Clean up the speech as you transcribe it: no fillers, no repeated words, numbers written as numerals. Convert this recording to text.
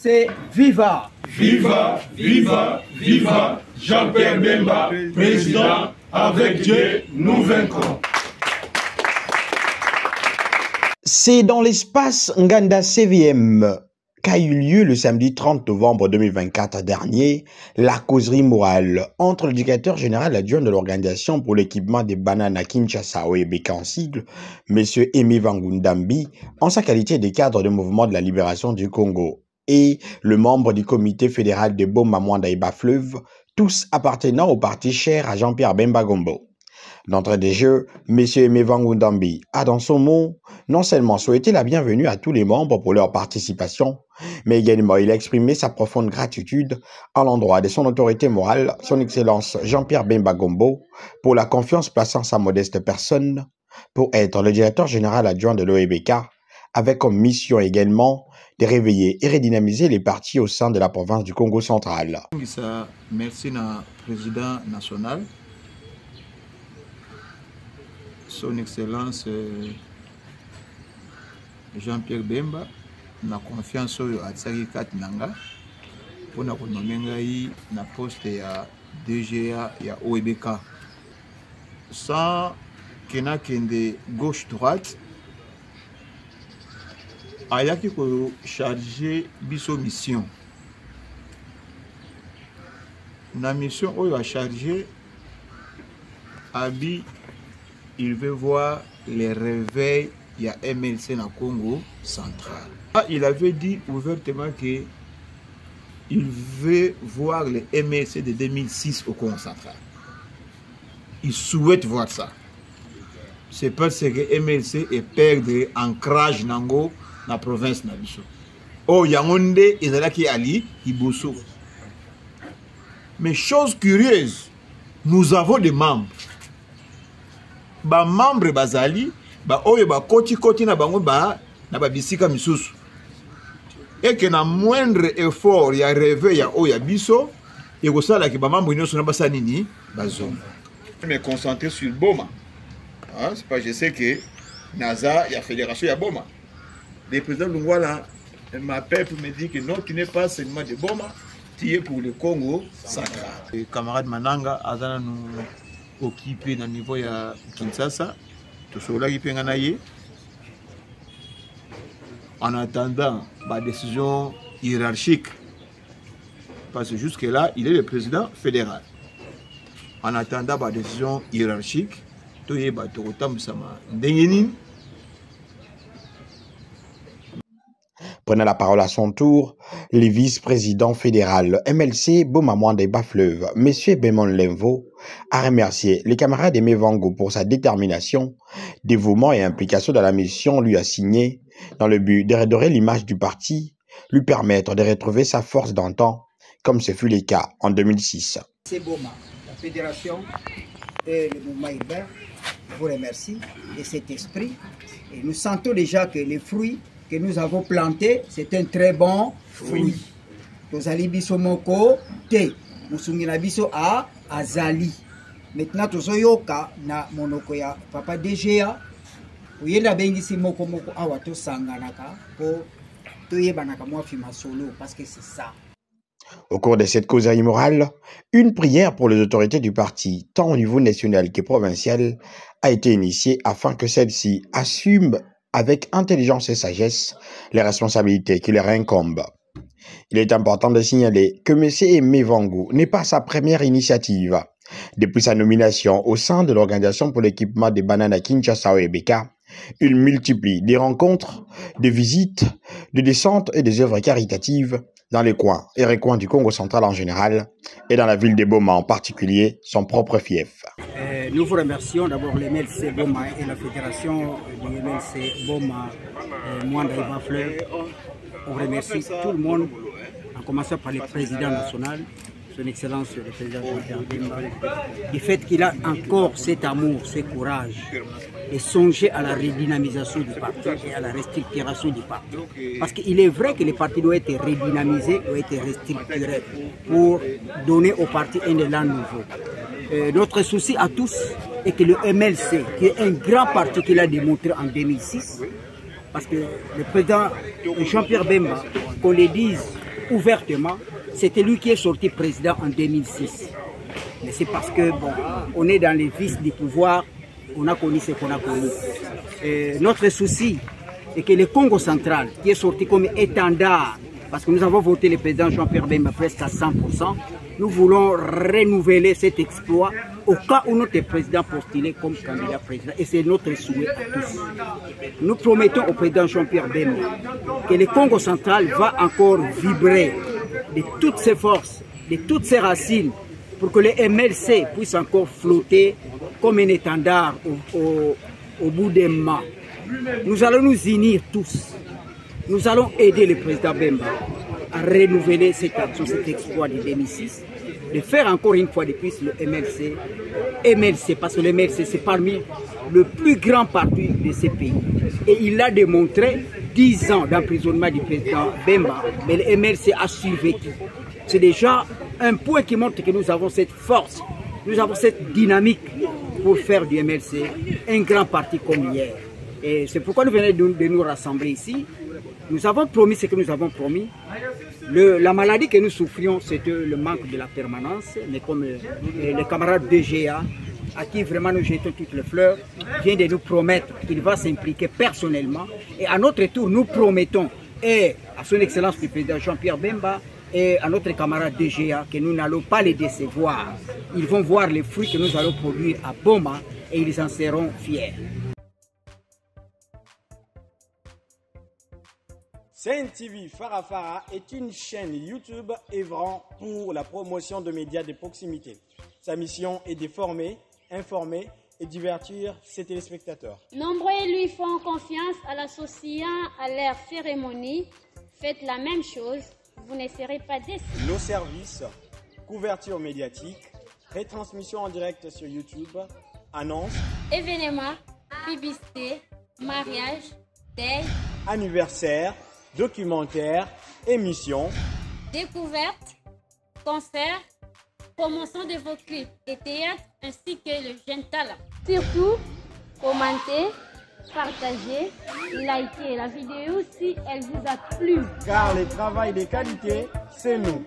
MLC, viva! Viva, viva, viva Jean-Pierre Bemba, président, avec Dieu, nous vaincrons. C'est dans l'espace Nganda CVM qu'a eu lieu le samedi 30 novembre 2024 dernier la causerie morale entre l'éducateur général adjoint de l'organisation pour l'équipement des bananes à Kinshasa, OEBK en sigle, M. Aimé Vangundambi, en sa qualité de cadre du mouvement de la libération du Congo, et le membre du comité fédéral de Boma Mwanda Iba Fleuve, tous appartenant au parti cher à Jean-Pierre Bemba Gombo. D'entrée des jeux, M. Aimé Vangundambi a dans son mot non seulement souhaité la bienvenue à tous les membres pour leur participation, mais également il a exprimé sa profonde gratitude à l'endroit de son autorité morale, son Excellence Jean-Pierre Bemba Gombo, pour la confiance plaçant sa modeste personne pour être le directeur général adjoint de l'OEBK, avec comme mission également de réveiller et redynamiser les partis au sein de la province du Congo central. Merci à président national, son Excellence Jean-Pierre Bemba, na confiance à Tsari Katnanga pour na nommer na poste ya DGA ya OEBK. Sans kena kende gauche droite, ayaki ko charger biso mission. Na mission oyo a chargé abi il veut voir les réveils. Il y a MLC dans le Congo central. Il avait dit ouvertement qu'il veut voir les MLC de 2006 au Congo central. Il souhaite voir ça. C'est parce que MLC est perdre ancrage dans la province Nabiso. Oh, Yaoundé et Zalaki Ali, Iboso. Mais chose curieuse, nous avons des membres. Ba membre Bazali, ba oyo ba koti na bango ba na ba bisika misusu et que na moindre effort ya réveil ya oya biso et ko sala ki ba mambo nyonso na basa nini bazonga. Je me concentrer sur Boma. Hein, c'est pas je sais que Naza ya fédération ya Boma. Le président Lungwala m'appelle pour me dire que non, tu n'es pas seulement de Boma, tu es pour le Congo central. Les camarades Mananga azana nous occupé dans le niveau ya Kinshasa. En attendant la décision hiérarchique, parce que jusque-là, il est le président fédéral. En attendant la décision hiérarchique, prenant la parole à son tour, le vice-président fédéral MLC Boma Mwanda Iba Fleuve, M. Bémon Lemvo, a remercié les camarades d'Aimé Vango pour sa détermination, dévouement et implication dans la mission lui assignée dans le but de redorer l'image du parti, lui permettre de retrouver sa force d'antan, comme ce fut le cas en 2006. C'est Boma, la fédération et le mouvement urbain vous remercie de cet esprit et nous sentons déjà que les fruits que nous avons plantés, c'est un très bon fruit. Tozali biso moko te, musungina biso a azali. Maintenant tozoyoka na monoko ya papa DGA, uyenda bengisi moko moko awa to sanganaka po toyebanaka mwa fima solo parce que c'est ça. Au cours de cette causerie morale, une prière pour les autorités du parti, tant au niveau national que provincial, a été initiée afin que celles-ci assument avec intelligence et sagesse les responsabilités qui leur incombent. Il est important de signaler que M. Aimé Vango n'est pas sa première initiative. Depuis sa nomination au sein de l'Organisation pour l'équipement des bananes à Kinshasa OEBK, il multiplie des rencontres, des visites, des descentes et des œuvres caritatives dans les coins et recoins du Congo central en général et dans la ville de Boma en particulier, son propre fief. Nous vous remercions d'abord les MLC Boma et la fédération du MLC Boma Mwanda Iba Fleuve. On remercie tout le monde, en commençant par le président national, son Excellence le président Jean-Pierre Bemba, du fait qu'il a encore cet amour, ce courage, et songer à la redynamisation du parti et à la restructuration du parti. Parce qu'il est vrai que le parti doit être redynamisé, doit être restructuré pour donner au parti un élan nouveau. Notre souci à tous est que le MLC, qui est un grand parti qu'il a démontré en 2006, parce que le président Jean-Pierre Bemba, qu'on le dise ouvertement, c'était lui qui est sorti président en 2006. Mais c'est parce que, bon, on est dans les vices du pouvoir, on a connu ce qu'on a connu. Notre souci est que le Congo central, qui est sorti comme étendard, parce que nous avons voté le président Jean-Pierre Bemba presque à 100%, nous voulons renouveler cet exploit au cas où notre président postulé comme candidat président. Et c'est notre souhait à tous. Nous promettons au président Jean-Pierre Bemba que le Congo central va encore vibrer de toutes ses forces, de toutes ses racines, pour que le MLC puisse encore flotter comme un étendard au bout des mâts. Nous allons nous unir tous. Nous allons aider le président Bemba à renouveler cette action, cet exploit de 2006, de faire encore une fois de plus le MLC, parce que le MLC c'est parmi le plus grand parti de ce pays. Et il a démontré 10 ans d'emprisonnement du président Bemba, mais le MLC a survécu. C'est déjà un point qui montre que nous avons cette force, nous avons cette dynamique pour faire du MLC un grand parti comme hier. Et c'est pourquoi nous venons de nous rassembler ici. Nous avons promis ce que nous avons promis. La maladie que nous souffrions, c'était le manque de la permanence. Mais comme le camarade DGA, à qui vraiment nous jetons toutes les fleurs, vient de nous promettre qu'il va s'impliquer personnellement. Et à notre tour, nous promettons, et à son excellence le président Jean-Pierre Bemba, et à notre camarade DGA, que nous n'allons pas les décevoir. Ils vont voir les fruits que nous allons produire à Boma et ils en seront fiers. Sen TV Farafara est une chaîne YouTube œuvrant pour la promotion de médias de proximité. Sa mission est de former, informer et divertir ses téléspectateurs. Nombreux lui font confiance en l'associant à leur cérémonie. Faites la même chose, vous ne serez pas déçus. Nos services, couverture médiatique, retransmission en direct sur YouTube, annonces, événements, publicité, mariage, deuil, anniversaire, documentaires, émissions, découvertes, concerts, promotion de vos clips et théâtres ainsi que le jeune talent. Surtout, commentez, partagez, likez la vidéo si elle vous a plu. Car le travail de qualité, c'est nous.